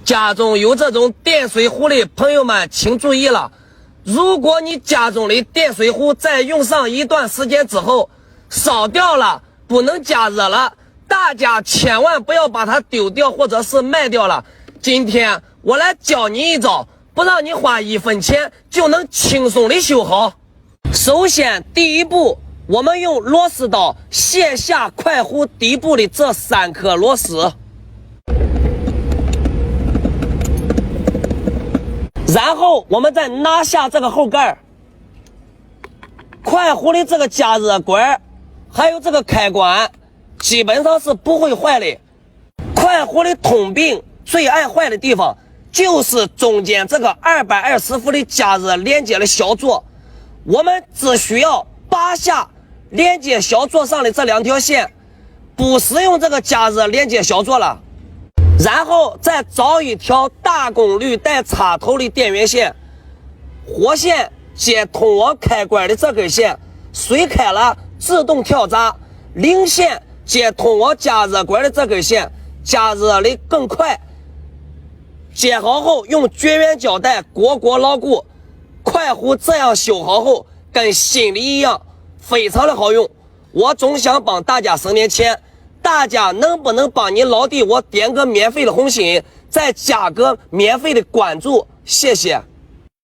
家中有这种电水壶的朋友们请注意了，如果你家中的电水壶在用上一段时间之后烧掉了，不能加热了，大家千万不要把它丢掉或者是卖掉了。今天我来教你一招，不让你花1分钱就能轻松的修好。首先第一步，我们用螺丝刀卸下快壶底部的这3颗螺丝，然后我们再拿下这个后盖，快壶的这个加热管还有这个开关基本上是不会坏的。快壶的通病最爱坏的地方就是中间这个220伏的加热连接的小座，我们只需要拔下连接小座上的这2条线，不使用这个加热连接小座了，然后再找一条大功率带插头的电源线，火线接通往开关的这根线，水开了自动跳闸，零线接通往加热管的这根线，加热的更快。接好后用绝缘胶带裹牢固，快壶这样修好后跟新的一样，非常的好用。我总想帮大家省点钱，大家能不能帮你老弟我点个免费的红心，再加个免费的关注，谢谢。